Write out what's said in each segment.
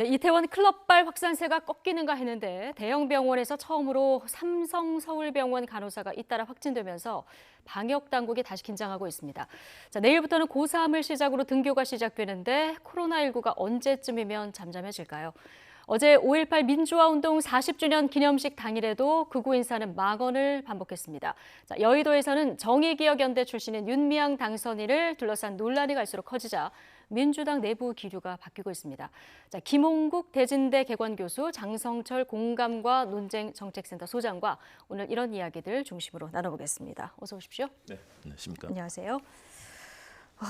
네, 이태원 클럽발 확산세가 꺾이는가 했는데 대형 병원에서 처음으로 삼성서울병원 간호사가 잇따라 확진되면서 방역 당국이 다시 긴장하고 있습니다. 자, 내일부터는 고3을 시작으로 등교가 시작되는데 코로나19가 언제쯤이면 잠잠해질까요? 어제 5.18 민주화운동 40주년 기념식 당일에도 극우 인사는 망언을 반복했습니다. 자, 여의도에서는 정의기억연대 출신인 윤미향 당선인을 둘러싼 논란이 갈수록 커지자 민주당 내부 기류가 바뀌고 있습니다. 자, 김홍국 대진대 개관교수, 장성철 공감과 논쟁정책센터 소장과 오늘 이런 이야기들 중심으로 나눠보겠습니다. 어서 오십시오. 네, 안녕하십니까. 안녕하세요.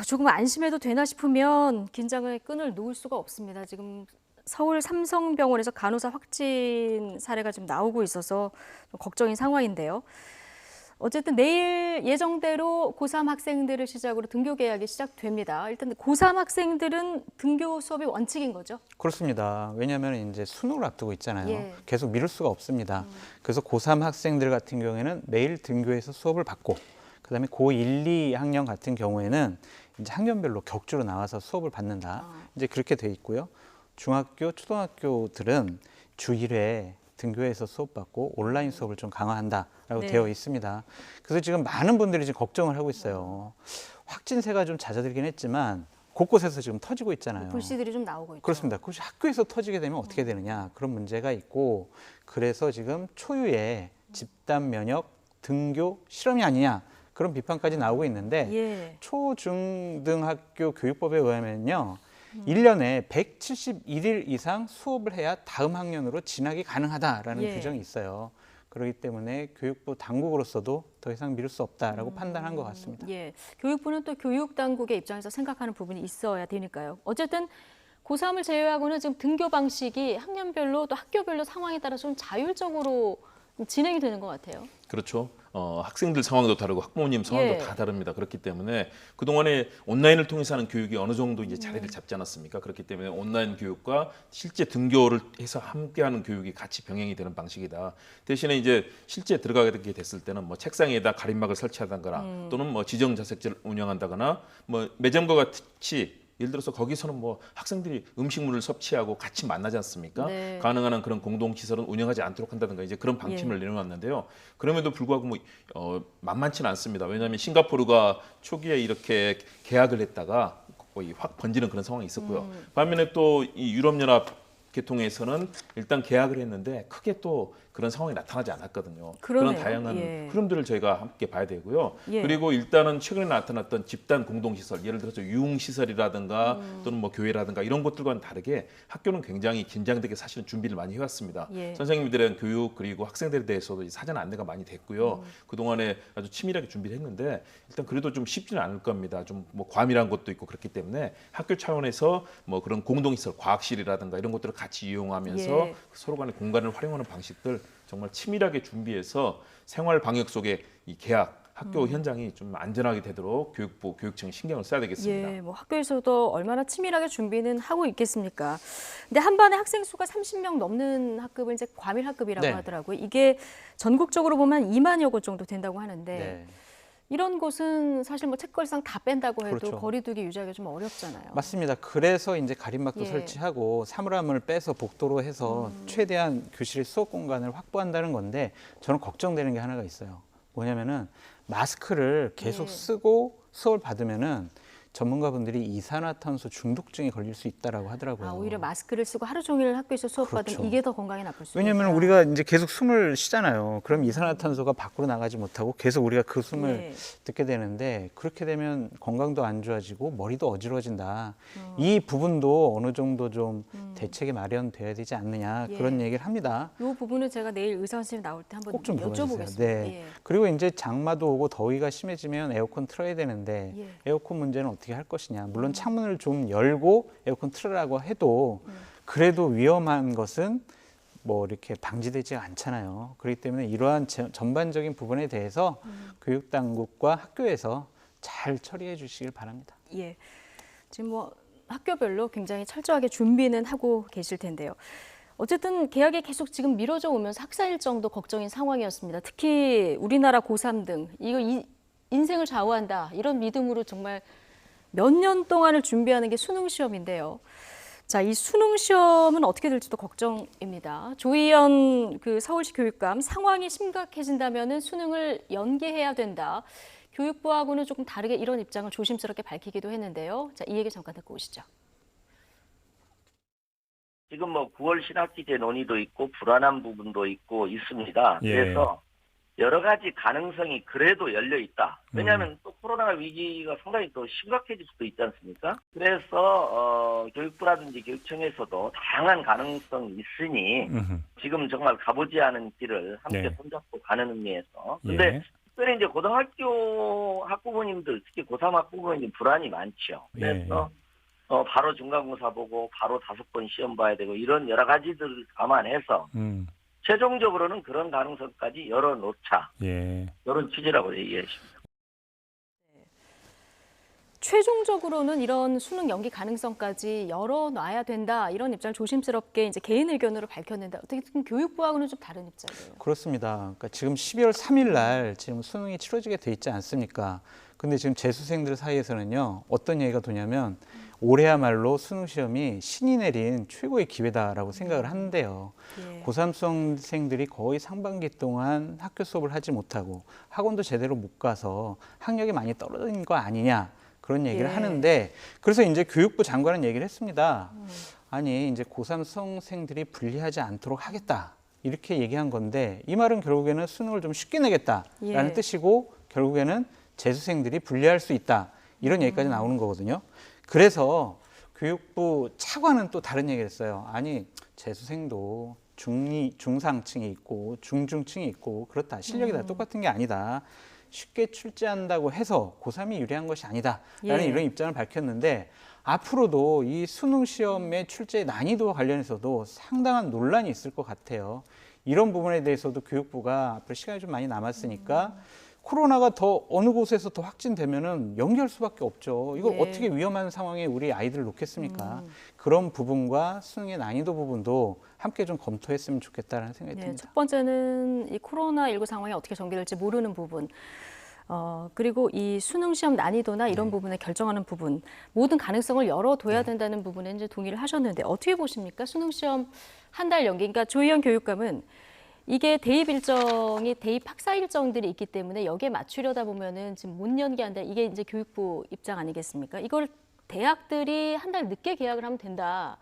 조금 안심해도 되나 싶으면 긴장의 끈을 놓을 수가 없습니다. 지금 서울 삼성병원에서 간호사 확진 사례가 지금 나오고 있어서 좀 걱정인 상황인데요. 어쨌든 내일 예정대로 고3 학생들을 시작으로 등교 개학이 시작됩니다. 일단 고3 학생들은 등교 수업이 원칙인 거죠? 그렇습니다. 왜냐하면 이제 수능을 앞두고 있잖아요. 예. 계속 미룰 수가 없습니다. 그래서 고3 학생들 같은 경우에는 매일 등교해서 수업을 받고, 그다음에 고1, 2학년 같은 경우에는 이제 학년별로 격주로 나와서 수업을 받는다. 이제 그렇게 돼 있고요. 중학교, 초등학교들은 주 1회 등교해서 수업받고 온라인 수업을 좀 강화한다라고 네. 되어 있습니다. 그래서 지금 많은 분들이 지금 걱정을 하고 있어요. 확진세가 좀 잦아들긴 했지만 곳곳에서 지금 터지고 있잖아요. 불씨들이 좀 나오고 있죠. 그렇습니다. 그것이 학교에서 터지게 되면 어떻게 되느냐, 그런 문제가 있고, 그래서 지금 초유의 집단 면역 등교 실험이 아니냐, 그런 비판까지 나오고 있는데 예. 초, 중, 등 학교 교육법에 의하면요, 1년에 171일 이상 수업을 해야 다음 학년으로 진학이 가능하다라는 예. 규정이 있어요. 그렇기 때문에 교육부 당국으로서도 더 이상 미룰 수 없다라고 판단한 것 같습니다. 예, 교육부는 또 교육 당국의 입장에서 생각하는 부분이 있어야 되니까요. 어쨌든 고3을 제외하고는 지금 등교 방식이 학년별로 또 학교별로 상황에 따라 좀 자율적으로 진행이 되는 것 같아요. 그렇죠. 학생들 상황도 다르고 학부모님 상황도 예. 다 다릅니다. 그렇기 때문에 그동안에 온라인을 통해서 하는 교육이 어느 정도 이제 자리를 잡지 않았습니까? 그렇기 때문에 온라인 교육과 실제 등교를 해서 함께하는 교육이 같이 병행이 되는 방식이다. 대신에 이제 실제 들어가게 됐을 때는 뭐 책상에다 가림막을 설치하다거나 또는 뭐 지정 자습제를 운영한다거나 뭐 매점과 같이 예를 들어서 거기서는 뭐 학생들이 음식물을 섭취하고 같이 만나지 않습니까? 네. 가능한 한 그런 공동시설은 운영하지 않도록 한다든가 이제 그런 방침을 내려놨는데요. 그럼에도 불구하고 뭐 만만치는 않습니다. 왜냐하면 싱가포르가 초기에 이렇게 계약을 했다가 거의 확 번지는 그런 상황이 있었고요. 반면에 또 이 유럽연합 계통에서는 일단 계약을 했는데 크게 또 그런 상황이 나타나지 않았거든요. 그러네요. 그런 다양한 예. 흐름들을 저희가 함께 봐야 되고요. 예. 그리고 일단은 최근에 나타났던 집단 공동시설, 예를 들어서 유흥시설이라든가 또는 뭐 교회라든가 이런 것들과는 다르게 학교는 굉장히 긴장되게 사실은 준비를 많이 해왔습니다. 예. 선생님들에 대한 교육 그리고 학생들에 대해서도 사전 안내가 많이 됐고요. 그동안에 아주 치밀하게 준비를 했는데 일단 그래도 좀 쉽지는 않을 겁니다. 좀 뭐 과밀한 것도 있고 그렇기 때문에 학교 차원에서 뭐 그런 공동시설, 과학실이라든가 이런 것들을 같이 이용하면서 예. 서로 간의 공간을 활용하는 방식들 정말 치밀하게 준비해서 생활 방역 속에 이 개학 학교 현장이 좀 안전하게 되도록 교육부 교육청이 신경을 써야 되겠습니다. 예, 뭐 학교에서도 얼마나 치밀하게 준비는 하고 있겠습니까? 근데 한 반에 학생 수가 30명 넘는 학급을 이제 과밀 학급이라고 네. 하더라고요. 이게 전국적으로 보면 2만여 곳 정도 된다고 하는데 네. 이런 곳은 사실 뭐 책걸상 다 뺀다고 해도 그렇죠. 거리두기 유지하기가 좀 어렵잖아요. 맞습니다. 그래서 이제 가림막도 예. 설치하고 사물함을 빼서 복도로 해서 최대한 교실 수업 공간을 확보한다는 건데, 저는 걱정되는 게 하나가 있어요. 뭐냐면은 마스크를 계속 예. 쓰고 수업을 받으면은 전문가분들이 이산화탄소 중독증에 걸릴 수 있다라고 하더라고요. 오히려 마스크를 쓰고 하루 종일 학교에서 수업 그렇죠. 받으면 이게 더 건강에 나쁠 수 왜냐하면 있으니까. 우리가 이제 계속 숨을 쉬잖아요. 그럼 이산화탄소가 밖으로 나가지 못하고 계속 우리가 그 숨을 예. 듣게 되는데, 그렇게 되면 건강도 안 좋아지고 머리도 어지러워진다. 이 부분도 어느 정도 좀 대책이 마련돼야 되지 않느냐, 예. 그런 얘기를 합니다. 이 부분은 제가 내일 의사 선생님 나올 때 한번 꼭 좀 물어봐주세요. 여쭤보겠습니다. 네. 예. 그리고 이제 장마도 오고 더위가 심해지면 에어컨 틀어야 되는데 예. 에어컨 문제는 어떻게 할 것이냐. 물론 창문을 좀 열고 에어컨 틀으라고 해도 그래도 위험한 것은 뭐 이렇게 방지되지 않잖아요. 그렇기 때문에 이러한 전반적인 부분에 대해서 교육 당국과 학교에서 잘 처리해 주시길 바랍니다. 예. 지금 뭐 학교별로 굉장히 철저하게 준비는 하고 계실 텐데요. 어쨌든 개학이 계속 지금 미뤄져 오면서 학사 일정도 걱정인 상황이었습니다. 특히 우리나라 고3 등 이거 인생을 좌우한다 이런 믿음으로 정말 몇 년 동안을 준비하는 게 수능 시험인데요. 자, 이 수능 시험은 어떻게 될지도 걱정입니다. 조희연 그 서울시 교육감 상황이 심각해진다면은 수능을 연기해야 된다. 교육부하고는 조금 다르게 이런 입장을 조심스럽게 밝히기도 했는데요. 자, 이 얘기 잠깐 듣고 오시죠. 지금 뭐 9월 신학기제 논의도 있고 불안한 부분도 있고 있습니다. 예. 그래서 여러 가지 가능성이 그래도 열려 있다. 왜냐하면 또 코로나 위기가 상당히 또 심각해질 수도 있지 않습니까? 그래서 교육부라든지 교육청에서도 다양한 가능성이 있으니 지금 정말 가보지 않은 길을 함께 네. 손잡고 가는 의미에서. 근데 예. 특별히 이제 고등학교 학부모님들, 특히 고3 학부모님 불안이 많죠. 그래서 바로 중간고사 보고 바로 5번 시험 봐야 되고 이런 여러 가지들을 감안해서 최종적으로는 그런 가능성까지 열어놓자. 예. 이런 취지라고 얘기했습니다. 최종적으로는 이런 수능 연기 가능성까지 열어놔야 된다. 이런 입장을 조심스럽게 이제 개인 의견으로 밝혔는데 어떻게 보면 교육부하고는 좀 다른 입장이에요. 그렇습니다. 그러니까 지금 12월 3일 날 지금 수능이 치러지게 돼 있지 않습니까? 근데 지금 재수생들 사이에서는요, 어떤 얘기가 도냐면 올해야말로 수능 시험이 신이 내린 최고의 기회다라고 생각을 하는데요. 예. 고3 수험생들이 거의 상반기 동안 학교 수업을 하지 못하고 학원도 제대로 못 가서 학력이 많이 떨어진 거 아니냐 그런 얘기를 예. 하는데 그래서 이제 교육부 장관은 얘기를 했습니다. 아니 이제 고3 수험생들이 불리하지 않도록 하겠다 이렇게 얘기한 건데 이 말은 결국에는 수능을 좀 쉽게 내겠다라는 예. 뜻이고 결국에는 재수생들이 불리할 수 있다 이런 얘기까지 나오는 거거든요. 그래서 교육부 차관은 또 다른 얘기를 했어요. 아니 재수생도 중상층이 있고 중증층이 있고 그렇다. 실력이 다 똑같은 게 아니다. 쉽게 출제한다고 해서 고3이 유리한 것이 아니다라는 예. 이런 입장을 밝혔는데 앞으로도 이 수능 시험의 출제 난이도와 관련해서도 상당한 논란이 있을 것 같아요. 이런 부분에 대해서도 교육부가 앞으로 시간이 좀 많이 남았으니까 코로나가 더 어느 곳에서 더 확진되면은 연기할 수밖에 없죠. 이거 예. 어떻게 위험한 상황에 우리 아이들을 놓겠습니까? 그런 부분과 수능의 난이도 부분도 함께 좀 검토했으면 좋겠다라는 생각이 네, 듭니다. 첫 번째는 이 코로나19 상황이 어떻게 전개될지 모르는 부분. 그리고 이 수능 시험 난이도나 이런 부분을 결정하는 부분, 모든 가능성을 열어둬야 된다는 부분에 이제 동의를 하셨는데 어떻게 보십니까? 수능 시험 한 달 연기. 그러니까 조희연 교육감은 이게 대입 일정이 대입 학사 일정들이 있기 때문에 여기에 맞추려다 보면은 지금 못 연기한다. 이게 이제 교육부 입장 아니겠습니까? 이걸 대학들이 한 달 늦게 계약을 하면 된다.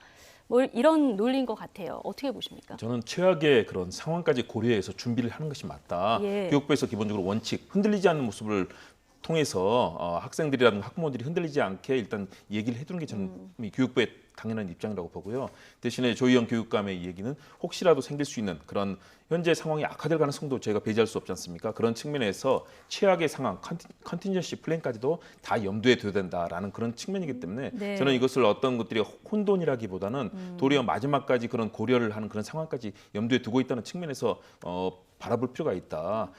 뭐 이런 논리인 것 같아요. 어떻게 보십니까? 저는 최악의 그런 상황까지 고려해서 준비를 하는 것이 맞다. 예. 교육부에서 기본적으로 원칙, 흔들리지 않는 모습을 통해서 학생들이라든가 학부모들이 흔들리지 않게 일단 얘기를 해두는 게 저는 이 교육부의 당연한 입장이라고 보고요. 대신에 조희연 교육감의 얘기는 혹시라도 생길 수 있는 그런 현재 상황이 악화될 가능성도 저희가 배제할 수 없지 않습니까? 그런 측면에서 최악의 상황, 컨틴전시 플랜까지도 다 염두에 둬야 된다라는 그런 측면이기 때문에 네. 저는 이것을 어떤 것들이 혼돈이라기보다는 도리어 마지막까지 그런 고려를 하는 그런 상황까지 염두에 두고 있다는 측면에서 바라볼 필요가 있다.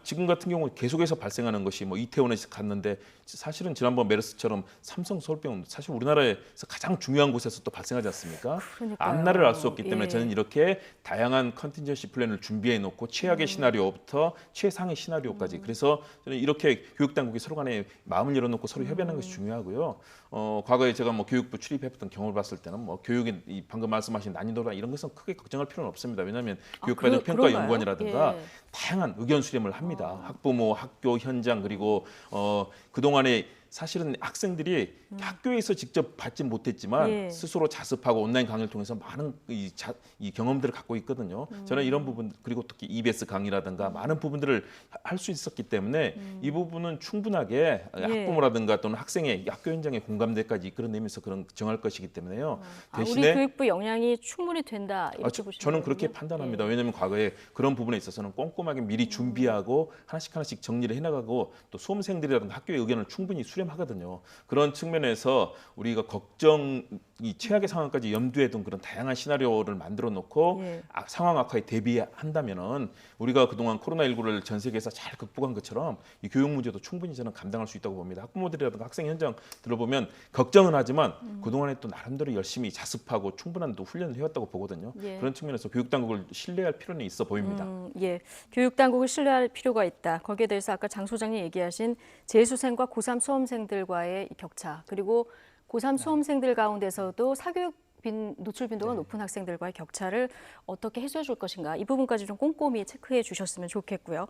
지금 같은 경우 계속해서 발생하는 것이 뭐 이태원에서 갔는데 사실은 지난번 메르스처럼 삼성 서울병원 사실 우리나라에서 가장 중요한 곳에서 또 발생하지 않습니까? 그러니까요. 앞날을 알 수 없기 때문에 예. 저는 이렇게 다양한 컨틴전시 플랜을 준비해 놓고 최악의 시나리오부터 최상의 시나리오까지 그래서 저는 이렇게 교육 당국이 서로 간에 마음을 열어놓고 서로 협의하는 것이 중요하고요. 과거에 제가 뭐 교육부 출입해봤던 경험을 봤을 때는 뭐 교육의 이 방금 말씀하신 난이도나 이런 것은 크게 걱정할 필요는 없습니다. 왜냐하면 교육과정 그런가요? 평가연구원이라든가 예. 다양한 의견 수렴을 합니다. 학부모, 학교 현장 그리고 그동안에 사실은 학생들이 학교에서 직접 받지 못했지만 예. 스스로 자습하고 온라인 강의를 통해서 많은 이 경험들을 갖고 있거든요. 저는 이런 부분 그리고 특히 EBS 강의라든가 많은 부분들을 할 수 있었기 때문에 이 부분은 충분하게 학부모라든가 또는 학생의 학교 현장의 공감대까지 이끌어내면서 그런 정할 것이기 때문에요. 우리 대신에 교육부 역량이 충분히 된다 이렇게 보시는 저는 그렇게 거군요. 판단합니다. 예. 왜냐하면 과거에 그런 부분에 있어서는 꼼꼼하게 미리 준비하고 하나씩 정리를 해나가고 또 수험생들이라든가 학교의 의견을 충분히 수렴하거든요. 그런 측면에서 우리가 이 최악의 상황까지 염두에 둔 그런 다양한 시나리오를 만들어 놓고 예. 상황 악화에 대비한다면은 우리가 그동안 코로나19를 전 세계에서 잘 극복한 것처럼 이 교육 문제도 충분히 저는 감당할 수 있다고 봅니다. 학부모들이라든가 학생 현장 들어보면 걱정은 하지만 그동안에 또 나름대로 열심히 자습하고 충분한 또 훈련을 해왔다고 보거든요. 예. 그런 측면에서 교육 당국을 신뢰할 필요는 있어 보입니다. 예, 교육 당국을 신뢰할 필요가 있다. 거기에 대해서 아까 장 소장이 얘기하신 재수생과 고3 수험생들과의 이 격차, 그리고 고3 수험생들 가운데서도 사교육 노출 빈도가 네. 높은 학생들과의 격차를 어떻게 해소해 줄 것인가 이 부분까지 좀 꼼꼼히 체크해 주셨으면 좋겠고요.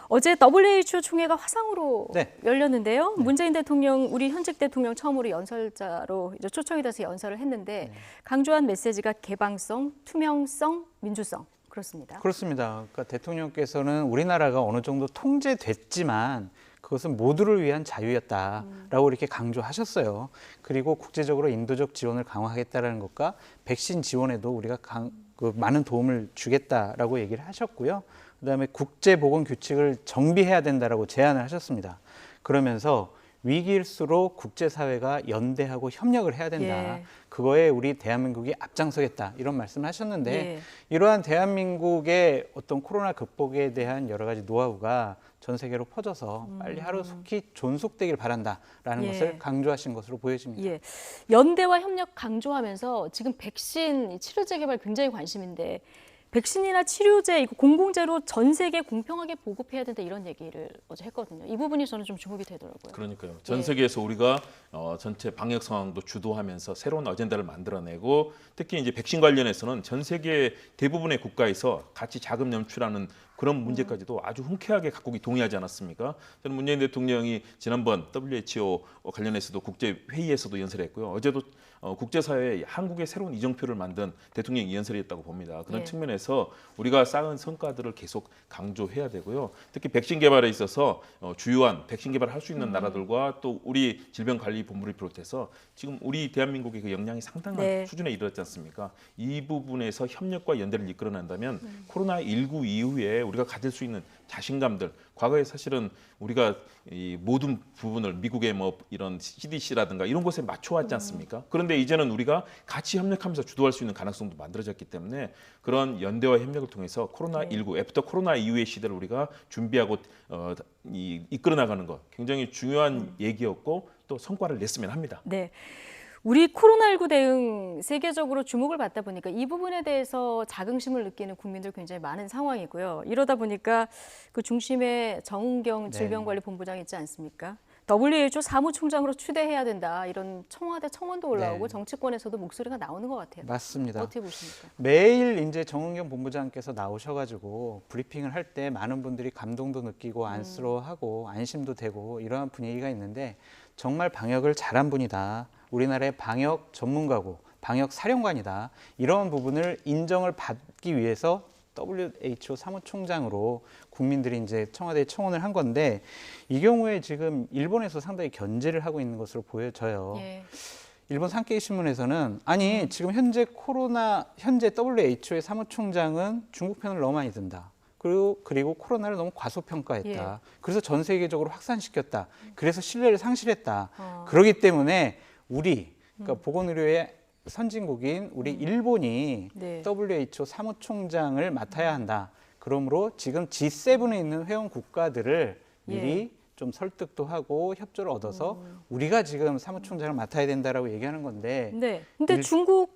어제 WHO 총회가 화상으로 네. 열렸는데요. 문재인 대통령, 우리 현직 대통령 처음으로 연설자로 이제 초청이 돼서 연설을 했는데 강조한 메시지가 개방성, 투명성, 민주성 그렇습니다. 그렇습니다. 그러니까 대통령께서는 우리나라가 어느 정도 통제됐지만 그것은 모두를 위한 자유였다라고 이렇게 강조하셨어요. 그리고 국제적으로 인도적 지원을 강화하겠다라는 것과 백신 지원에도 우리가 많은 도움을 주겠다라고 얘기를 하셨고요. 그다음에 국제보건 규칙을 정비해야 된다라고 제안을 하셨습니다. 그러면서 위기일수록 국제사회가 연대하고 협력을 해야 된다. 예. 그거에 우리 대한민국이 앞장서겠다. 이런 말씀을 하셨는데 예. 이러한 대한민국의 어떤 코로나 극복에 대한 여러 가지 노하우가 전 세계로 퍼져서 빨리 하루속히 존속되길 바란다라는 예. 것을 강조하신 것으로 보여집니다. 예. 연대와 협력 강조하면서 지금 백신 치료제 개발 굉장히 관심인데 백신이나 치료제 이거 공공재로 전 세계 공평하게 보급해야 된다 이런 얘기를 어제 했거든요. 이 부분이 저는 좀 주목이 되더라고요. 그러니까요. 전 예. 세계에서 우리가 전체 방역 상황도 주도하면서 새로운 어젠다를 만들어내고 특히 이제 백신 관련해서는 전 세계 대부분의 국가에서 같이 자금 연출하는 그런 문제까지도 아주 흔쾌하게 각국이 동의하지 않았습니까? 저는 문재인 대통령이 지난번 WHO 관련해서도 국제 회의에서도 연설했고요. 어제도 국제사회에 한국의 새로운 이정표를 만든 대통령 연설이었다고 봅니다. 그런 예. 측면에서 우리가 쌓은 성과들을 계속 강조해야 되고요. 특히 백신 개발에 있어서 주요한 백신 개발을 할 수 있는 나라들과 또 우리 질병관리본부를 비롯해서 지금 우리 대한민국의 그 역량이 상당한 네. 수준에 이르렀지 않습니까? 이 부분에서 협력과 연대를 이끌어낸다면 코로나19 이후에 우리가 가질 수 있는 자신감들, 과거에 사실은 우리가 이 모든 부분을 미국의 뭐 이런 CDC라든가 이런 곳에 맞춰왔지 않습니까? 그런데 이제는 우리가 같이 협력하면서 주도할 수 있는 가능성도 만들어졌기 때문에 그런 연대와 협력을 통해서 코로나19, 애프터 코로나 이후의 시대를 우리가 준비하고 이끌어 나가는 것 굉장히 중요한 얘기였고 또 성과를 냈으면 합니다. 네. 우리 코로나19 대응 세계적으로 주목을 받다 보니까 이 부분에 대해서 자긍심을 느끼는 국민들 굉장히 많은 상황이고요. 이러다 보니까 그 중심에 정은경 네. 질병관리본부장 있지 않습니까? WHO 사무총장으로 추대해야 된다. 이런 청와대 청원도 올라오고 네. 정치권에서도 목소리가 나오는 것 같아요. 맞습니다. 어떻게 보십니까? 매일 이제 정은경 본부장께서 나오셔가지고 브리핑을 할 때 많은 분들이 감동도 느끼고 안쓰러워하고 안심도 되고 이러한 분위기가 있는데 정말 방역을 잘한 분이다. 우리나라의 방역 전문가고 방역 사령관이다. 이런 부분을 인정을 받기 위해서 WHO 사무총장으로 국민들이 이제 청와대에 청원을 한 건데 이 경우에 지금 일본에서 상당히 견제를 하고 있는 것으로 보여져요. 예. 일본 산케이 신문에서는 아니 지금 현재 WHO의 사무총장은 중국 편을 너무 많이 든다. 그리고 코로나를 너무 과소평가했다. 예. 그래서 전 세계적으로 확산시켰다. 그래서 신뢰를 상실했다. 어. 그렇기 때문에 그러니까 보건의료의 선진국인 우리 일본이 네. WHO 사무총장을 맡아야 한다. 그러므로 지금 G7에 있는 회원 국가들을 미리 좀 설득도 하고 협조를 얻어서 우리가 지금 사무총장을 맡아야 된다라고 얘기하는 건데 네. 근데 중국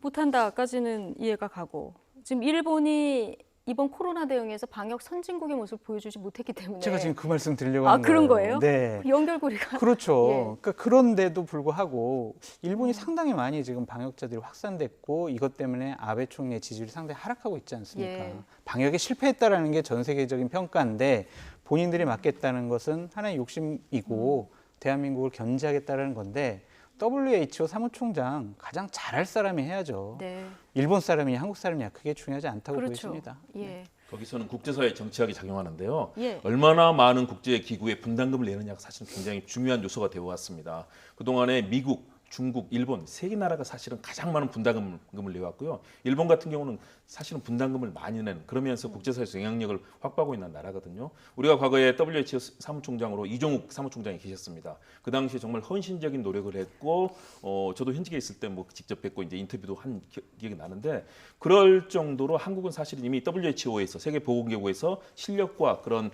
못한다까지는 이해가 가고 지금 일본이 이번 코로나 대응에서 방역 선진국의 모습을 보여주지 못했기 때문에 제가 지금 그 말씀 드리려고 하는 그런 거예요? 네. 연결고리가 그렇죠. 예. 그러니까 그런데도 불구하고 일본이 상당히 많이 지금 방역자들이 확산됐고 이것 때문에 아베 총리의 지지율이 상당히 하락하고 있지 않습니까? 예. 방역에 실패했다라는 게 전 세계적인 평가인데 본인들이 맡겠다는 것은 하나의 욕심이고 대한민국을 견제하겠다는 건데 WHO 사무총장 가장 잘할 사람이 해야죠. 네. 일본 사람이냐 한국 사람이냐 그게 중요하지 않다고 그렇죠. 보여집니다. 예. 거기서는 국제사회 정치학이 작용하는데요. 예. 얼마나 많은 국제기구에 분담금을 내느냐가 사실 굉장히 중요한 요소가 되어 왔습니다. 그동안에 미국, 중국, 일본 세 개 나라가 사실은 가장 많은 분담금을 내왔고요. 일본 같은 경우는 사실은 분담금을 많이 낸 그러면서 국제사회에서 영향력을 확보하고 있는 나라거든요. 우리가 과거에 WHO 사무총장으로 이종욱 사무총장이 계셨습니다. 그 당시에 정말 헌신적인 노력을 했고 저도 현직에 있을 때 뭐 직접 뵙고 이제 인터뷰도 한 기억이 나는데 그럴 정도로 한국은 사실 이미 WHO에서 세계보건기구에서 실력과 그런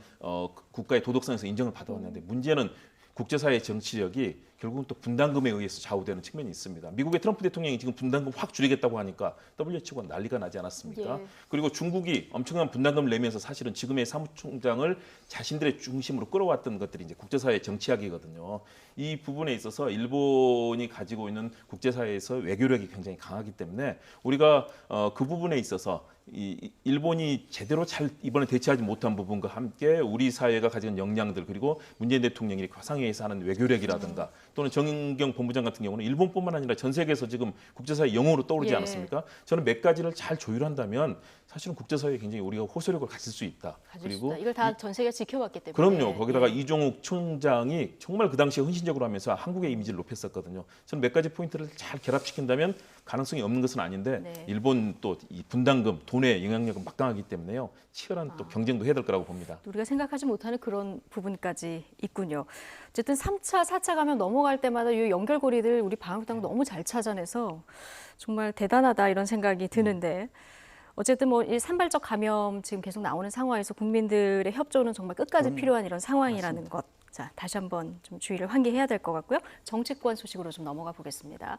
국가의 도덕성에서 인정을 받아왔는데 문제는 국제사회의 정치력이 결국은 또 분담금에 의해서 좌우되는 측면이 있습니다. 미국의 트럼프 대통령이 지금 분담금 확 줄이겠다고 하니까 WTO가 난리가 나지 않았습니까? 예. 그리고 중국이 엄청난 분담금을 내면서 사실은 지금의 사무총장을 자신들의 중심으로 끌어왔던 것들이 이제 국제사회의 정치학이거든요. 이 부분에 있어서 일본이 가지고 있는 국제사회에서 외교력이 굉장히 강하기 때문에 우리가 그 부분에 있어서 이 일본이 제대로 잘 이번에 대처하지 못한 부분과 함께 우리 사회가 가진 역량들 그리고 문재인 대통령이 화상회의에서 하는 외교력이라든가 또는 정인경 본부장 같은 경우는 일본뿐만 아니라 전 세계에서 지금 국제사회 영웅으로 떠오르지 예. 않았습니까? 저는 몇 가지를 잘 조율한다면 사실은 국제사회에 굉장히 우리가 호소력을 가질 수 있다. 가질 수 있다. 이걸 다 전 세계가 지켜왔기 때문에. 그럼요. 거기다가 예. 이종욱 총장이 정말 그 당시에 헌신적으로 하면서 한국의 이미지를 높였었거든요. 저는 몇 가지 포인트를 잘 결합시킨다면 가능성이 없는 것은 아닌데 네. 일본 또 이 분담금, 돈의 영향력은 막강하기 때문에요. 치열한 또 경쟁도 해야 될 거라고 봅니다. 우리가 생각하지 못하는 그런 부분까지 있군요. 어쨌든 3차, 4차 가면 넘어갈 때마다 이 연결고리들 우리 방역당 너무 잘 찾아내서 정말 대단하다 이런 생각이 드는데 어쨌든 뭐 이 산발적 감염 지금 계속 나오는 상황에서 국민들의 협조는 정말 끝까지 필요한 이런 상황이라는 것. 자, 다시 한번 좀 주의를 환기해야 될 것 같고요. 정치권 소식으로 좀 넘어가 보겠습니다.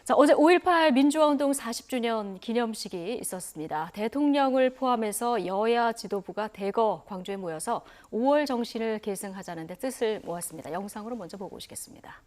자, 어제 5.18 민주화운동 40주년 기념식이 있었습니다. 대통령을 포함해서 여야 지도부가 대거 광주에 모여서 5월 정신을 계승하자는 데 뜻을 모았습니다. 영상으로 먼저 보고 오시겠습니다.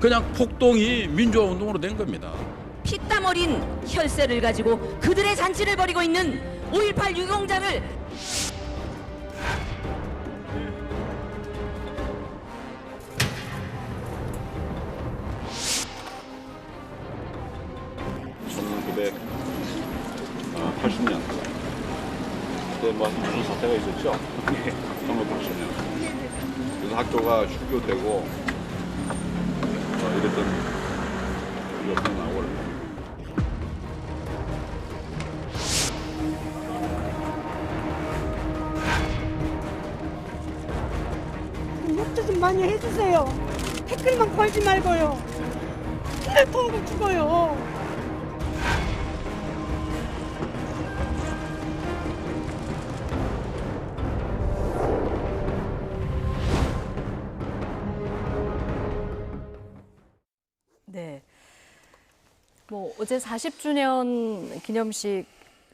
그냥 폭동이 민주화 운동으로 된 겁니다. 피땀 어린 혈세를 가지고 그들의 잔치를 벌이고 있는 5.18 유공자를 (1980년) 그때 뭐 무슨 사태가 있었죠? 1980년. 그래서 학교가 휴교되고 이랬던 기억이 나고 협조 좀 많이 해주세요. 댓글만 걸지 말고요. 맨날 통고 죽어요. 네. 뭐 어제 40주년 기념식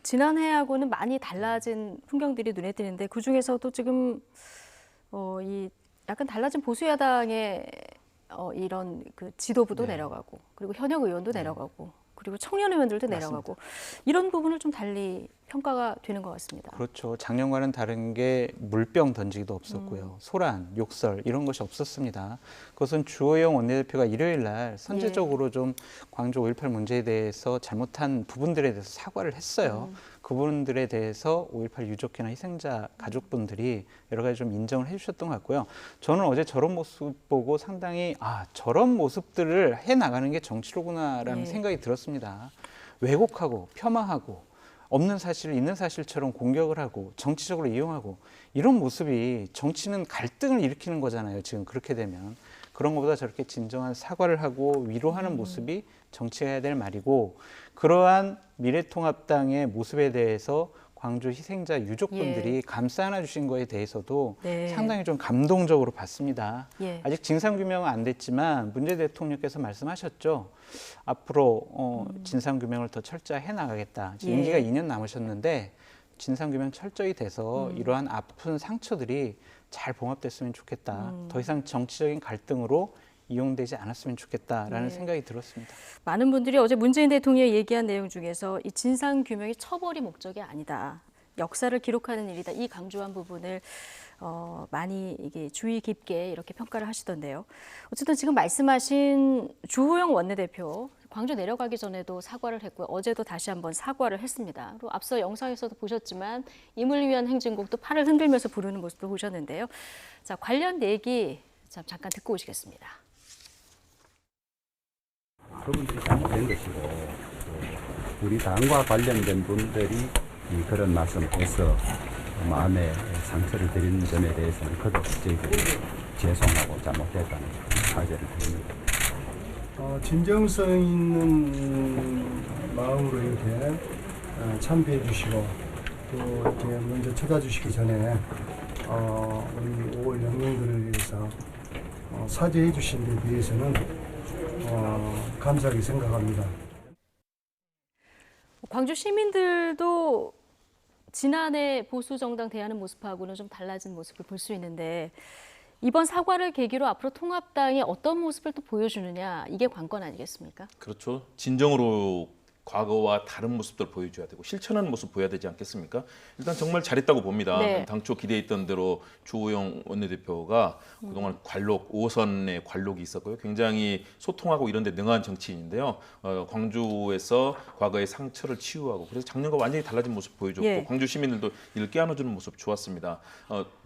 지난해하고는 많이 달라진 풍경들이 눈에 띄는데 그 중에서도 지금 이 약간 달라진 보수 야당의 이런 그 지도부도 내려가고 그리고 현역 의원도 내려가고 그리고 청년 의원들도 내려가고 이런 부분을 좀 달리 평가가 되는 것 같습니다. 그렇죠. 작년과는 다른 게 물병 던지기도 없었고요. 소란, 욕설 이런 것이 없었습니다. 그것은 주호영 원내대표가 일요일 날 선제적으로 좀 광주 5.18 문제에 대해서 잘못한 부분들에 대해서 사과를 했어요. 그 부분들에 대해서 5.18 유족회나 희생자 가족분들이 여러 가지 좀 인정을 해주셨던 것 같고요. 저는 어제 저런 모습 보고 상당히 저런 모습들을 해나가는 게 정치로구나라는 생각이 들었습니다. 왜곡하고 폄하하고 없는 사실을 있는 사실처럼 공격을 하고 정치적으로 이용하고 이런 모습이 정치는 갈등을 일으키는 거잖아요. 지금 그렇게 되면. 그런 것보다 저렇게 진정한 사과를 하고 위로하는 모습이 정치가 해야 될 말이고 그러한 미래통합당의 모습에 대해서 광주 희생자 유족분들이 감싸 안아주신 거에 대해서도 상당히 좀 감동적으로 봤습니다. 아직 진상규명은 안 됐지만 문재인 대통령께서 말씀하셨죠. 앞으로 진상규명을 더 철저히 해나가겠다. 임기가 2년 남으셨는데 진상규명 철저히 돼서 이러한 아픈 상처들이 잘 봉합됐으면 좋겠다. 더 이상 정치적인 갈등으로 이용되지 않았으면 좋겠다라는 생각이 들었습니다. 많은 분들이 어제 문재인 대통령이 얘기한 내용 중에서 이 진상규명이 처벌이 목적이 아니다. 역사를 기록하는 일이다. 이 강조한 부분을 많이 이게 주의 깊게 이렇게 평가를 하시던데요. 어쨌든 지금 말씀하신 주호영 원내대표 광주 내려가기 전에도 사과를 했고요. 어제도 다시 한번 사과를 했습니다. 그리고 앞서 영상에서도 보셨지만 임을 위한 행진곡도 팔을 흔들면서 부르는 모습도 보셨는데요. 자, 관련 얘기 잠깐 듣고 오시겠습니다. 그분들이 잘못된 것이고 우리 당과 관련된 분들이 그런 말씀에서 마음에 상처를 드리는 점에 대해서는 그도 저희들이 죄송하고 잘못됐다는 사죄를 드립니다. 진정성 있는 마음으로 이렇게 참배해 주시고 또 이렇게 먼저 찾아주시기 전에 우리 5월 영령들을 위해서 사죄해 주신 데 대해서는 감사하게 생각합니다. 광주 시민들도 지난해 보수 정당 대하는 모습하고는 좀 달라진 모습을 볼 수 있는데 이번 사과를 계기로 앞으로 통합당이 어떤 모습을 또 보여주느냐 이게 관건 아니겠습니까? 그렇죠. 진정으로 과거와 다른 모습들을 보여줘야 되고 실천하는 모습 보여야 되지 않겠습니까? 일단 정말 잘했다고 봅니다. 네. 당초 기대했던 대로 주호영 원내대표가 그동안 관록, 5호선의 관록이 있었고요. 굉장히 소통하고 이런 데 능한 정치인인데요. 광주에서 과거의 상처를 치유하고 그래서 작년과 완전히 달라진 모습 보여줬고 예. 광주 시민들도 이를 깨안아주는 모습 좋았습니다.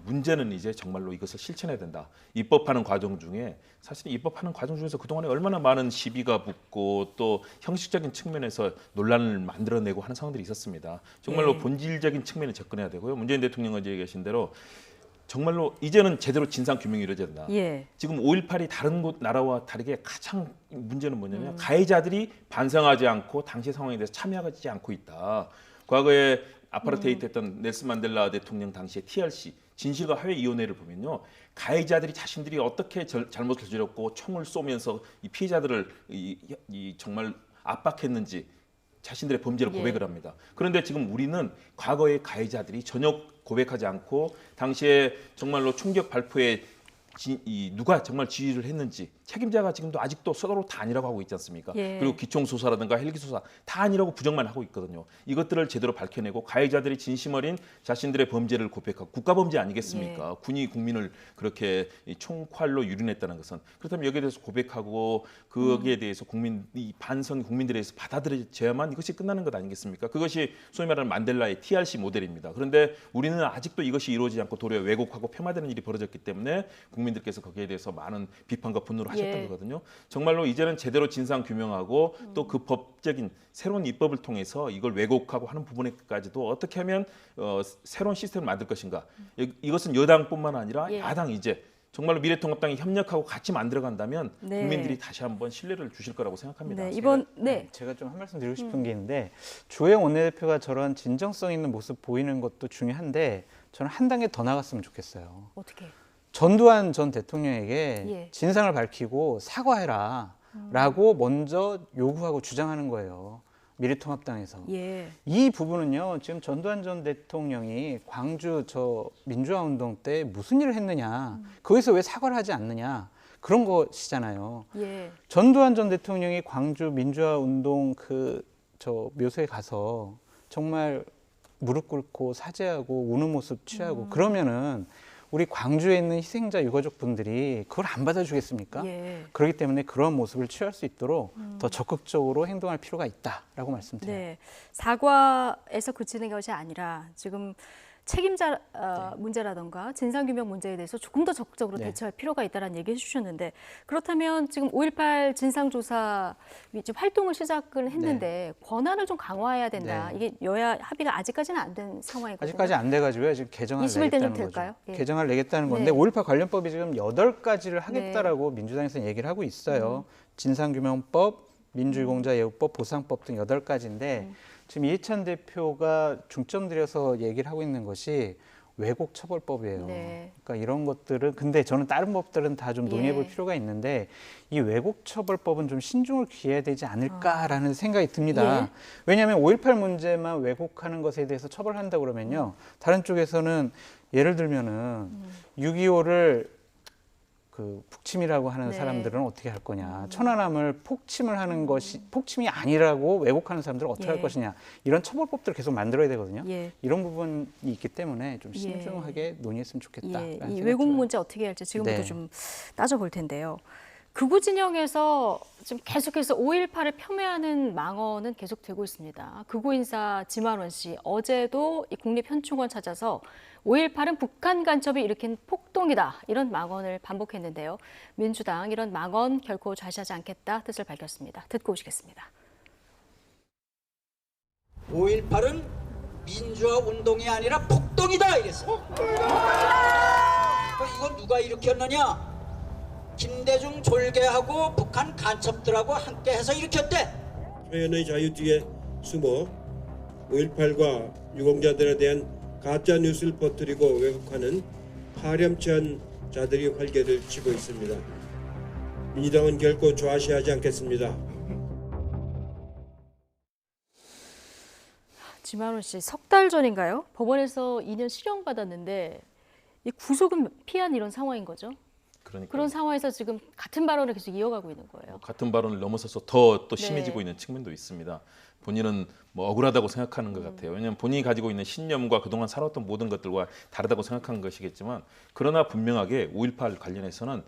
문제는 이제 정말로 이것을 실천해야 된다. 입법하는 과정 중에 사실 입법하는 과정 중에서 그동안에 얼마나 많은 시비가 붙고 또 형식적인 측면에서 논란을 만들어내고 하는 상황들이 있었습니다. 정말로 예. 본질적인 측면에 접근해야 되고요. 문재인 대통령이 얘기하신 대로 정말로 이제는 제대로 진상 규명이 이루어져야 된다. 예. 지금 5.18이 다른 곳 나라와 다르게 가장 문제는 뭐냐면 가해자들이 반성하지 않고 당시 상황에 대해서 참여하지 않고 있다. 과거에 아파르테이트 했던 넬슨 만델라 대통령 당시의 TRC 진실과 화해위원회를 보면요. 가해자들이 자신들이 어떻게 잘못을 저질렀고 총을 쏘면서 이 피해자들을 정말 압박했는지 자신들의 범죄를 고백을 합니다. 그런데 지금 우리는 과거의 가해자들이 전혀 고백하지 않고 당시에 정말로 총격 발포에 누가 정말 지휘를 했는지 책임자가 지금도 아직도 서로 다 아니라고 하고 있지 않습니까? 예. 그리고 기총수사라든가 헬기수사 다 아니라고 부정만 하고 있거든요. 이것들을 제대로 밝혀내고 가해자들이 진심 어린 자신들의 범죄를 고백하고 국가범죄 아니겠습니까? 예. 군이 국민을 그렇게 총칼로 유린했다는 것은 그렇다면 여기에 대해서 고백하고 거기에 대해서 이 반성 국민들에 대해서 받아들여져야만 이것이 끝나는 것 아니겠습니까? 그것이 소위 말하는 만델라의 TRC 모델입니다. 그런데 우리는 아직도 이것이 이루어지지 않고 도리어 왜곡하고 폄하되는 일이 벌어졌기 때문에 국민들께서 거기에 대해서 많은 비판과 분노를 하셨던 예. 거거든요. 정말로 이제는 제대로 진상 규명하고 또 그 법적인 새로운 입법을 통해서 이걸 왜곡하고 하는 부분에까지도 어떻게 하면 새로운 시스템을 만들 것인가. 이것은 여당뿐만 아니라 예. 야당 이제 정말로 미래통합당이 협력하고 같이 만들어간다면 네. 국민들이 다시 한번 신뢰를 주실 거라고 생각합니다. 네, 이번 네. 제가 좀 한 말씀 드리고 싶은 게 있는데 주호영 원내대표가 저런 진정성 있는 모습 보이는 것도 중요한데 저는 한 단계 더 나갔으면 좋겠어요. 어떻게? 전두환 전 대통령에게 예. 진상을 밝히고 사과해라 라고 먼저 요구하고 주장하는 거예요. 미래통합당에서. 예. 이 부분은요. 지금 전두환 전 대통령이 광주 민주화 운동 때 무슨 일을 했느냐. 거기서 왜 사과를 하지 않느냐. 그런 것이잖아요. 예. 전두환 전 대통령이 광주 민주화 운동 묘소에 가서 정말 무릎 꿇고 사죄하고 우는 모습 취하고 그러면은 우리 광주에 있는 희생자 유가족 분들이 그걸 안 받아주겠습니까? 예. 그렇기 때문에 그런 모습을 취할 수 있도록 더 적극적으로 행동할 필요가 있다라고 말씀드려요. 네. 사과에서 그치는 것이 아니라 지금 책임자 문제라든가 진상규명 문제에 대해서 조금 더 적극적으로 네. 대처할 필요가 있다는 얘기 해주셨는데 그렇다면 지금 5.18 진상조사 지금 활동을 시작을 했는데 권한을 좀 강화해야 된다. 네. 이게 여야 합의가 아직까지는 안 된 상황이거든요. 아직까지 안 돼가지고요. 지금 개정을 20일 내겠다는 되면 거죠. 될까요? 예. 개정을 내겠다는 건데 네. 5.18 관련법이 지금 8가지를 하겠다라고 민주당에서 얘기를 하고 있어요. 진상규명법, 민주유공자 예우법, 보상법 등 8가지인데 지금 이해찬 대표가 중점 들여서 얘기를 하고 있는 것이 왜곡 처벌법이에요. 네. 그러니까 이런 것들은 근데 저는 다른 법들은 다 좀 논의해 볼 예. 필요가 있는데 이 왜곡 처벌법은 좀 신중을 기해야 되지 않을까라는 생각이 듭니다. 예. 왜냐하면 5.18 문제만 왜곡하는 것에 대해서 처벌한다 그러면요. 다른 쪽에서는 예를 들면은 6.25를 그 북침이라고 하는 네. 사람들은 어떻게 할 거냐, 천안함을 폭침을 하는 것이 폭침이 아니라고 왜곡하는 사람들은 어떻게 예. 할 것이냐, 이런 처벌법들을 계속 만들어야 되거든요. 예. 이런 부분이 있기 때문에 좀 신중하게 논의했으면 좋겠다. 예. 이 왜곡 문제 어떻게 할지 지금부터 네. 좀 따져볼 텐데요. 극우 진영에서 지금 계속해서 5.18을 폄훼하는 망언은 계속되고 있습니다. 극우 인사 지만원 씨 어제도 이 국립현충원 찾아서 5.18은 북한 간첩이 일으킨 폭동이다 이런 망언을 반복했는데요. 민주당 이런 망언 결코 좌시하지 않겠다 뜻을 밝혔습니다. 듣고 오시겠습니다. 5.18은 민주화 운동이 아니라 폭동이다 이랬어요. 이건 누가 일으켰느냐? 김대중 졸개하고 북한 간첩들하고 함께 해서 일으켰대. 표현의 자유 뒤에 숨어 5.18과 유공자들에 대한 가짜 뉴스를 퍼뜨리고 왜곡하는 파렴치한 자들이 활개를 치고 있습니다. 민주당은 결코 좌시하지 않겠습니다. 지만원 씨, 석 달 전인가요? 법원에서 2년 실형 받았는데 이 구속은 피한 이런 상황인 거죠? 그러니까 그런 상황에서 지금 같은 발언을 계속 이어가고 있는 거예요. 같은 발언을 넘어서서 더 또 네. 심해지고 있는 측면도 있습니다. 본인은 뭐 억울하다고 생각하는 것 같아요. 왜냐하면 본인이 가지고 있는 신념과 그동안 살았던 모든 것들과 다르다고 생각하는 것이겠지만, 그러나 분명하게 5.18 관련해서는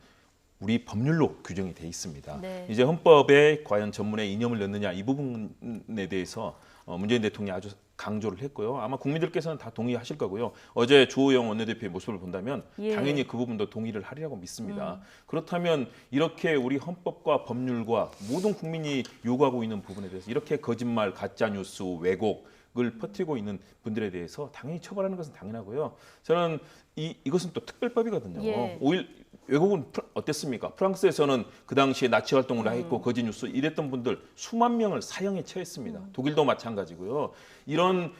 우리 법률로 규정이 돼 있습니다. 네. 이제 헌법에 과연 전문에 이념을 넣느냐 이 부분에 대해서 문재인 대통령이 아주 강조를 했고요. 아마 국민들께서는 다 동의하실 거고요. 어제 주호영 원내대표의 모습을 본다면 예. 당연히 그 부분도 동의를 하리라고 믿습니다. 그렇다면 이렇게 우리 헌법과 법률과 모든 국민이 요구하고 있는 부분에 대해서 이렇게 거짓말, 가짜뉴스, 왜곡을 퍼뜨리고 있는 분들에 대해서 당연히 처벌하는 것은 당연하고요. 저는 이것은 또 특별법이거든요. 예. 외국은 어땠습니까? 프랑스에서는 그 당시에 나치 활동을 했고 거짓 뉴스 이랬던 분들 수만 명을 사형에 처했습니다. 독일도 마찬가지고요. 이런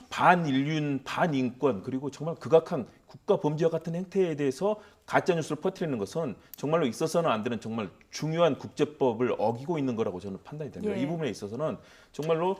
반인륜, 반인권 그리고 정말 극악한 국가 범죄와 같은 행태에 대해서 가짜 뉴스를 퍼뜨리는 것은 정말로 있어서는 안 되는 정말 중요한 국제법을 어기고 있는 거라고 저는 판단이 됩니다. 예. 이 부분에 있어서는 정말로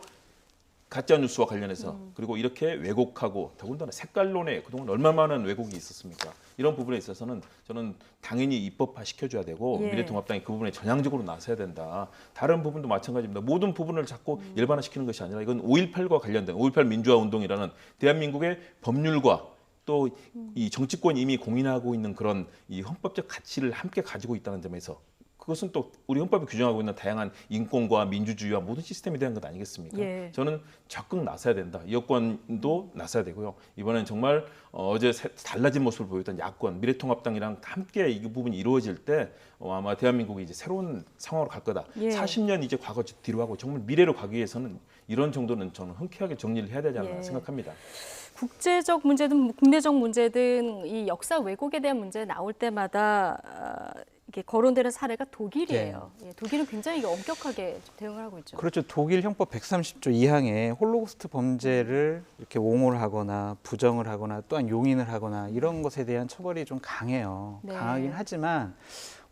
가짜 뉴스와 관련해서 그리고 이렇게 왜곡하고 더군다나 색깔론에 그동안 얼마나 많은 왜곡이 있었습니까? 이런 부분에 있어서는 저는 당연히 입법화 시켜줘야 되고 예. 미래통합당이 그 부분에 전향적으로 나서야 된다. 다른 부분도 마찬가지입니다. 모든 부분을 자꾸 일반화시키는 것이 아니라 이건 5.18과 관련된 5.18 민주화 운동이라는 대한민국의 법률과 또 이 정치권이 이미 공인하고 있는 그런 이 헌법적 가치를 함께 가지고 있다는 점에서 그것은 또 우리 헌법이 규정하고 있는 다양한 인권과 민주주의와 모든 시스템에 대한 것 아니겠습니까? 예. 저는 적극 나서야 된다. 여권도 나서야 되고요. 이번엔 정말 어제 달라진 모습을 보였던 야권, 미래통합당이랑 함께 이 부분이 이루어질 때 아마 대한민국이 이제 새로운 상황으로 갈 거다. 예. 40년 이제 과거 뒤로 하고 정말 미래로 가기 위해서는 이런 정도는 저는 흔쾌하게 정리를 해야 되지 않나 예. 생각합니다. 국제적 문제든 국내적 문제든 이 역사 왜곡에 대한 문제 나올 때마다 이게 거론되는 사례가 독일이에요. 예, 독일은 굉장히 엄격하게 대응을 하고 있죠. 그렇죠. 독일 형법 130조 2항에 홀로코스트 범죄를 이렇게 옹호를 하거나 부정을 하거나 또한 용인을 하거나 이런 것에 대한 처벌이 좀 강해요. 네. 강하긴 하지만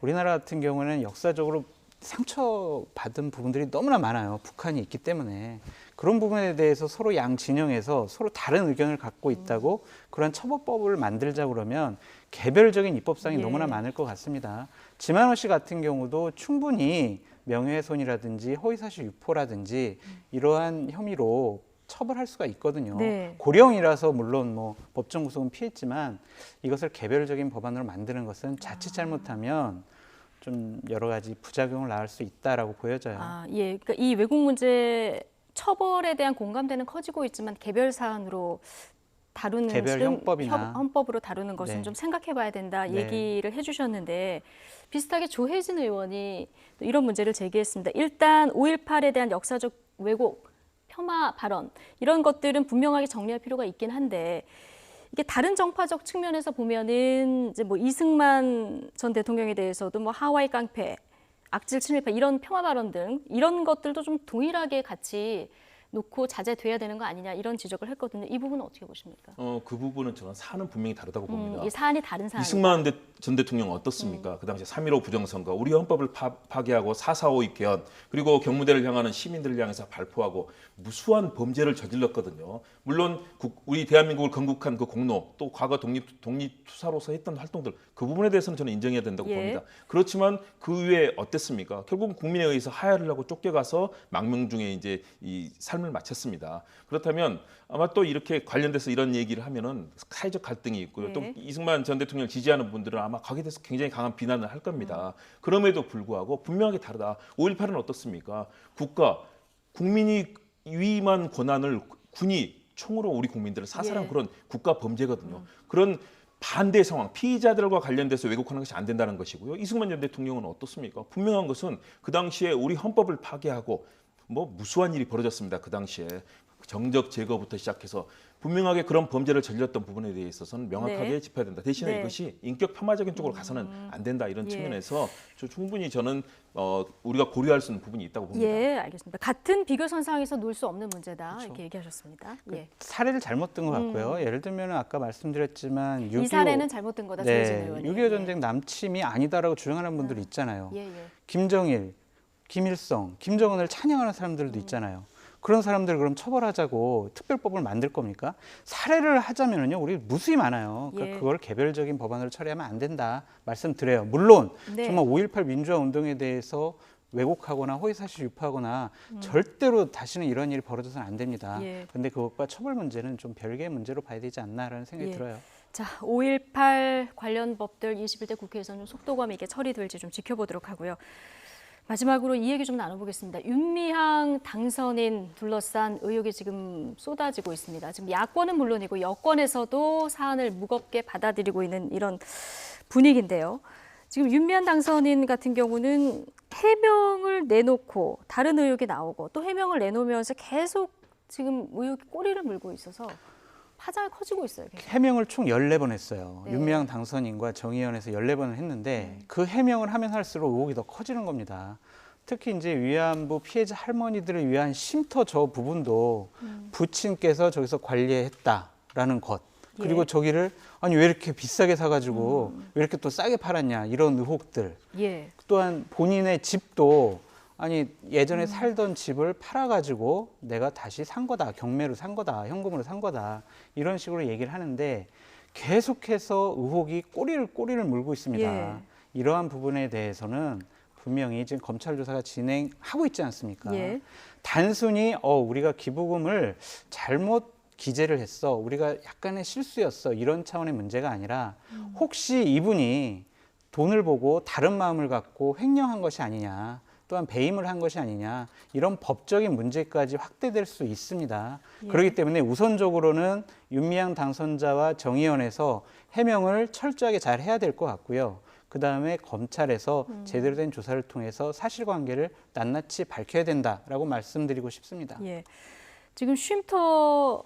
우리나라 같은 경우는 역사적으로 상처받은 부분들이 너무나 많아요. 북한이 있기 때문에. 그런 부분에 대해서 서로 양 진영에서 서로 다른 의견을 갖고 있다고 그런 처벌법을 만들자 그러면 개별적인 입법상이 예. 너무나 많을 것 같습니다. 지만원 씨 같은 경우도 충분히 명예훼손이라든지 허위사실 유포라든지 이러한 혐의로 처벌할 수가 있거든요. 네. 고령이라서 물론 뭐 법정 구속은 피했지만 이것을 개별적인 법안으로 만드는 것은 자칫 잘못하면 좀 여러 가지 부작용을 낳을 수 있다라고 보여져요. 예. 그러니까 이 왜곡 문제 처벌에 대한 공감대는 커지고 있지만 개별 사안으로 다루는 개별 형법이나 헌법으로 다루는 것은 네. 좀 생각해봐야 된다 네. 얘기를 해주셨는데 비슷하게 조혜진 의원이 또 이런 문제를 제기했습니다. 일단 5.18에 대한 역사적 왜곡, 폄하 발언 이런 것들은 분명하게 정리할 필요가 있긴 한데 이게 다른 정파적 측면에서 보면은 이제 뭐 이승만 전 대통령에 대해서도 뭐 하와이 깡패, 악질 친일파 이런 폄하 발언 등 이런 것들도 좀 동일하게 같이 놓고 자제돼야 되는 거 아니냐 이런 지적을 했거든요. 이 부분은 어떻게 보십니까? 그 부분은 저는 사안은 분명히 다르다고 봅니다. 이 사안이 다른 사안. 이승만 전 대통령 어떻습니까? 그 당시에 3.15 부정선거, 우리 헌법을 파괴하고 4.4.5 개헌, 그리고 경무대를 향하는 시민들을 향해서 발포하고 무수한 범죄를 저질렀거든요. 물론 우리 대한민국을 건국한 그 공로, 또 과거 독립투사로서 했던 활동들, 그 부분에 대해서는 저는 인정해야 된다고 봅니다. 그렇지만 그 이후에 어땠습니까? 결국은 국민에 의해서 하야를 하고 쫓겨가서 망명중에 이제 이 삶을 마쳤습니다. 그렇다면 아마 또 이렇게 관련돼서 이런 얘기를 하면은 사회적 갈등이 있고요. 또 이승만 전 대통령을 지지하는 분들은 아마 거기에 대해서 굉장히 강한 비난을 할 겁니다. 그럼에도 불구하고 분명하게 다르다. 5.18은 어떻습니까? 국민이 위임한 권한을 군이 총으로 우리 국민들을 사살한 그런 국가 범죄거든요. 그런 반대 상황, 피의자들과 관련돼서 왜곡하는 것이 안 된다는 것이고요. 이승만 전 대통령은 어떻습니까? 분명한 것은 그 당시에 우리 헌법을 파괴하고 무수한 일이 벌어졌습니다. 그 당시에 정적 제거부터 시작해서 분명하게 그런 범죄를 저질렀던 부분에 대해서는 명확하게 짚어야 된다. 대신에 이것이 인격 폄하적인 쪽으로 가서는 안 된다. 이런 측면에서 충분히 저는 우리가 고려할 수 있는 부분이 있다고 봅니다. 예, 알겠습니다. 같은 비교선상에서 놓을 수 없는 문제다. 이렇게 얘기하셨습니다. 사례를 잘못 든 것 같고요. 예를 들면 아까 말씀드렸지만 이 사례는 잘못된 거다. 6.25 전쟁 남침이 아니다라고 주장하는 분들이 있잖아요. 김정일, 김일성, 김정은을 찬양하는 사람들도 있잖아요. 그런 사람들 그럼 처벌하자고 특별법을 만들 겁니까? 살해를 하자면은요, 우리 무수히 많아요. 그러니까 그걸 개별적인 법안으로 처리하면 안 된다 말씀드려요. 물론 정말 5.18 민주화 운동에 대해서 왜곡하거나 허위사실 유포하거나 절대로 다시는 이런 일이 벌어져서는 안 됩니다. 그런데 그것과 처벌 문제는 좀 별개의 문제로 봐야 되지 않나라는 생각이 들어요. 자, 5.18 관련 법들 21대 국회에서는 속도감 있게 처리될지 좀 지켜보도록 하고요. 마지막으로 이 얘기 좀 나눠보겠습니다. 윤미향 당선인 둘러싼 의혹이 지금 쏟아지고 있습니다. 지금 야권은 물론이고 여권에서도 사안을 무겁게 받아들이고 있는 이런 분위기인데요. 지금 윤미향 당선인 같은 경우는 해명을 내놓고 다른 의혹이 나오고 또 해명을 내놓으면서 계속 지금 의혹이 꼬리를 물고 있어서 파장이 커지고 있어요. 계속. 해명을 총 14번 했어요. 윤미향 당선인과 정의연에서 14번을 했는데 그 해명을 하면 할수록 의혹이 더 커지는 겁니다. 특히 이제 위안부 피해자 할머니들을 위한 쉼터 저 부분도 부친께서 저기서 관리했다라는 것. 그리고 저기를 아니 왜 이렇게 비싸게 사가지고 왜 이렇게 또 싸게 팔았냐 이런 의혹들. 또한 본인의 집도 아니 예전에 살던 집을 팔아가지고 내가 다시 산 거다, 경매로 산 거다, 현금으로 산 거다 이런 식으로 얘기를 하는데 계속해서 의혹이 꼬리를 물고 있습니다. 이러한 부분에 대해서는 분명히 지금 검찰 조사가 진행하고 있지 않습니까? 단순히 우리가 기부금을 잘못 기재를 했어, 우리가 약간의 실수였어 이런 차원의 문제가 아니라 혹시 이분이 돈을 보고 다른 마음을 갖고 횡령한 것이 아니냐, 또한 배임을 한 것이 아니냐 이런 법적인 문제까지 확대될 수 있습니다. 그렇기 때문에 우선적으로는 윤미향 당선자와 정의연에서 해명을 철저하게 잘 해야 될 것 같고요. 그다음에 검찰에서 제대로 된 조사를 통해서 사실관계를 낱낱이 밝혀야 된다라고 말씀드리고 싶습니다. 지금 쉼터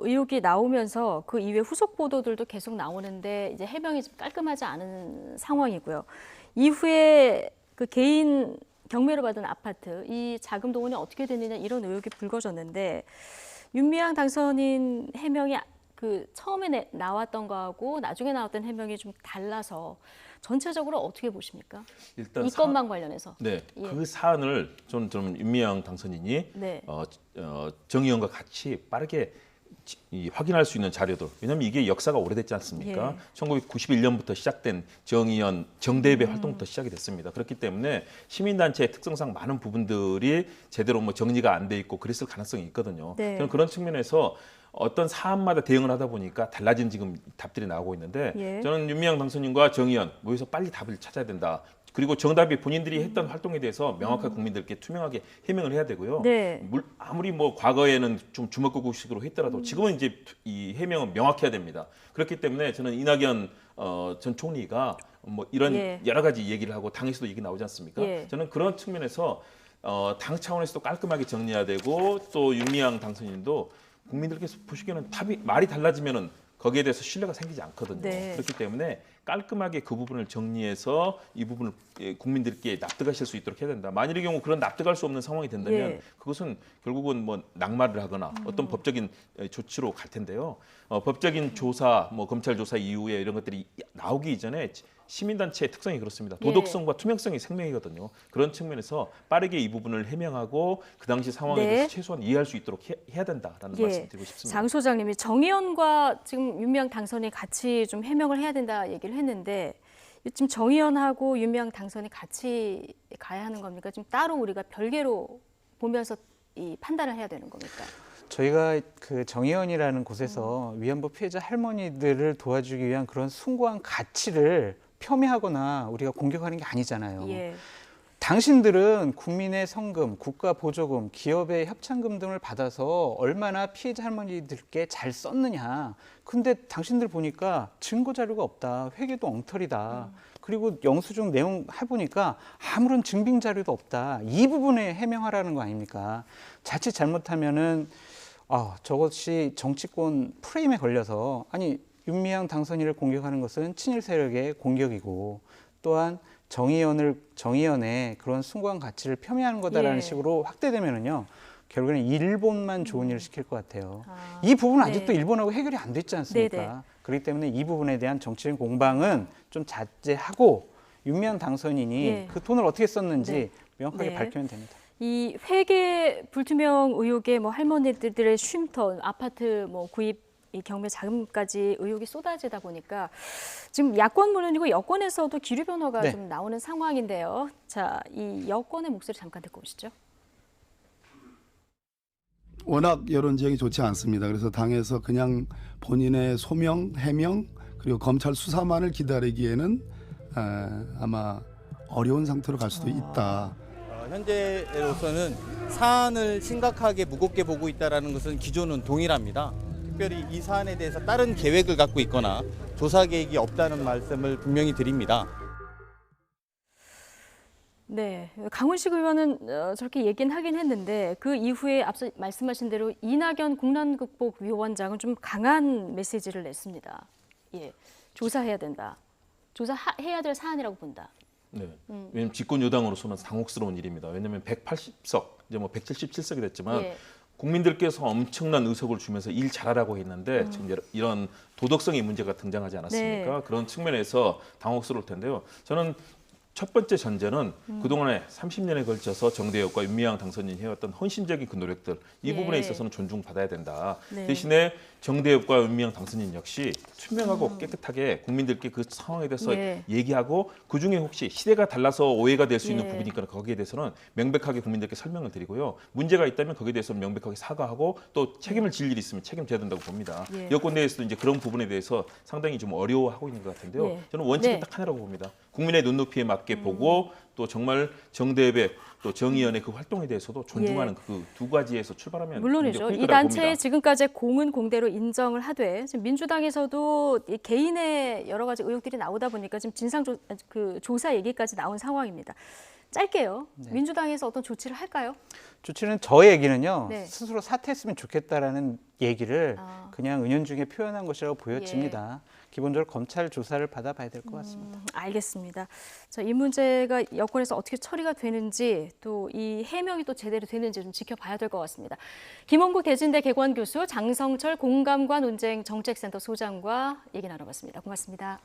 의혹이 나오면서 그 이후에 후속 보도들도 계속 나오는데 이제 해명이 좀 깔끔하지 않은 상황이고요. 이후에 그 개인 경매로 받은 아파트, 이 자금 동원이 어떻게 되느냐 이런 의혹이 불거졌는데 윤미향 당선인 해명이 그 처음에 나왔던 거하고 나중에 나왔던 해명이 좀 달라서 전체적으로 어떻게 보십니까? 일단 이 건만 관련해서. 그 사안을 좀 윤미향 당선인이 정의연과 같이 빠르게 확인할 수 있는 자료들. 왜냐하면 이게 역사가 오래됐지 않습니까? 1991년부터 시작된 정의연 정대배 활동부터 시작이 됐습니다. 그렇기 때문에 시민단체의 특성상 많은 부분들이 제대로 정리가 안 돼 있고 그랬을 가능성이 있거든요. 저는 그런 측면에서 어떤 사안마다 대응을 하다 보니까 달라진 지금 답들이 나오고 있는데 저는 윤미향 당선인과 정의연 모여서 빨리 답을 찾아야 된다. 그리고 정답이 본인들이 했던 활동에 대해서 명확하게 국민들께 투명하게 해명을 해야 되고요. 아무리 과거에는 좀 주먹구구식으로 했더라도 지금은 이제 이 해명은 명확해야 됩니다. 그렇기 때문에 저는 이낙연 전 총리가 이런 여러 가지 얘기를 하고 당에서도 얘기 나오지 않습니까? 저는 그런 측면에서 당 차원에서도 깔끔하게 정리해야 되고 또 윤미향 당선인도 국민들께서 보시기에는 말이 달라지면은 거기에 대해서 신뢰가 생기지 않거든요. 그렇기 때문에 깔끔하게 그 부분을 정리해서 이 부분을 국민들께 납득하실 수 있도록 해야 된다. 만일의 경우 그런 납득할 수 없는 상황이 된다면 예. 그것은 결국은 뭐 낙마를 하거나 어떤 법적인 조치로 갈 텐데요. 법적인 조사, 뭐 검찰 조사 이후에 이런 것들이 나오기 이전에 시민단체의 특성이 그렇습니다. 도덕성과 투명성이 생명이거든요. 그런 측면에서 빠르게 이 부분을 해명하고 그 당시 상황에 네. 대해서 최소한 이해할 수 있도록 해야 된다라는 말씀드리고 싶습니다. 장 소장님이 정의원과 지금 윤미향 당선이 같이 좀 해명을 해야 된다 얘기를 했는데 지금 정의원하고 윤미향 당선이 같이 가야 하는 겁니까? 지금 따로 우리가 별개로 보면서 이 판단을 해야 되는 겁니까? 저희가 그 정의원이라는 곳에서 위안부 피해자 할머니들을 도와주기 위한 그런 숭고한 가치를 폄훼하거나 우리가 공격하는 게 아니잖아요. 예. 당신들은 국민의 성금, 국가 보조금, 기업의 협찬금 등을 받아서 얼마나 피해자 할머니들께 잘 썼느냐. 근데 당신들 보니까 증거 자료가 없다. 회계도 엉터리다. 그리고 영수증 내용 해보니까 아무런 증빙 자료도 없다. 이 부분에 해명하라는 거 아닙니까? 자칫 잘못하면은 저것이 정치권 프레임에 걸려서 아니 윤미향 당선인을 공격하는 것은 친일 세력의 공격이고 또한 정의연의 그런 숭고한 가치를 폄훼하는 거다라는 식으로 확대되면은요 결국에는 일본만 좋은 일을 시킬 것 같아요. 이 부분은 아직도 일본하고 해결이 안 됐지 않습니까? 네네. 그렇기 때문에 이 부분에 대한 정치적인 공방은 좀 자제하고 윤미향 당선인이 그 돈을 어떻게 썼는지 명확하게 밝히면 됩니다. 이 회계 불투명 의혹에 뭐 할머니들의 쉼터, 아파트 뭐 구입 이 경매 자금까지 의혹이 쏟아지다 보니까 지금 야권 물론이고 여권에서도 기류 변화가 좀 나오는 상황인데요. 자, 이 여권의 목소리 잠깐 듣고 오시죠. 워낙 여론 지형이 좋지 않습니다. 그래서 당에서 그냥 본인의 소명, 해명 그리고 검찰 수사만을 기다리기에는 아마 어려운 상태로 갈 수도 있다. 현재로서는 사안을 심각하게 무겁게 보고 있다는 것은 기존은 동일합니다. 특별히 이 사안에 대해서 다른 계획을 갖고 있거나 조사 계획이 없다는 말씀을 분명히 드립니다. 네, 강훈식 의원은 저렇게 얘기는 하긴 했는데 그 이후에 앞서 말씀하신 대로 이낙연 국난극복위원장은 좀 강한 메시지를 냈습니다. 예, 조사해야 된다. 조사해야 될 사안이라고 본다. 네. 왜냐하면 집권 여당으로서는 당혹스러운 일입니다. 왜냐하면 180석, 이제 뭐 177석이 됐지만 국민들께서 엄청난 의석을 주면서 일 잘하라고 했는데 지금 이런 도덕성의 문제가 등장하지 않았습니까? 그런 측면에서 당혹스러울 텐데요. 저는 첫 번째 전제는 그동안에 30년에 걸쳐서 정대협과 윤미향 당선인이 해왔던 헌신적인 그 노력들 이 부분에 있어서는 존중받아야 된다. 대신에 정대협과 윤미향 당선인 역시 투명하고 깨끗하게 국민들께 그 상황에 대해서 얘기하고 그중에 혹시 시대가 달라서 오해가 될 수 있는 부분이 있거나 거기에 대해서는 명백하게 국민들께 설명을 드리고요. 문제가 있다면 거기에 대해서 명백하게 사과하고 또 책임을 질 일이 있으면 책임져야 된다고 봅니다. 여권 내에서도 이제 그런 부분에 대해서 상당히 좀 어려워하고 있는 것 같은데요. 저는 원칙은 딱 하나라고 봅니다. 국민의 눈높이에 맞게 보고 또 정말 정대협의 또 정의연의 그 활동에 대해서도 존중하는 그 두 가지에서 출발하면 물론이죠. 이 단체의 지금까지의 공은 공대로 인정을 하되 지금 민주당에서도 이 개인의 여러 가지 의혹들이 나오다 보니까 지금 조사 얘기까지 나온 상황입니다. 짧게요. 민주당에서 어떤 조치를 할까요? 조치는 저 얘기는요. 스스로 사퇴했으면 좋겠다라는 얘기를 그냥 은연중에 표현한 것이라고 보여집니다. 기본적으로 검찰 조사를 받아봐야 될 것 같습니다. 알겠습니다. 자, 이 문제가 여권에서 어떻게 처리가 되는지 또 이 해명이 또 제대로 되는지 좀 지켜봐야 될 것 같습니다. 김원국 대진대 개관 교수, 장성철 공감과 논쟁 정책센터 소장과 얘기 나눠봤습니다. 고맙습니다.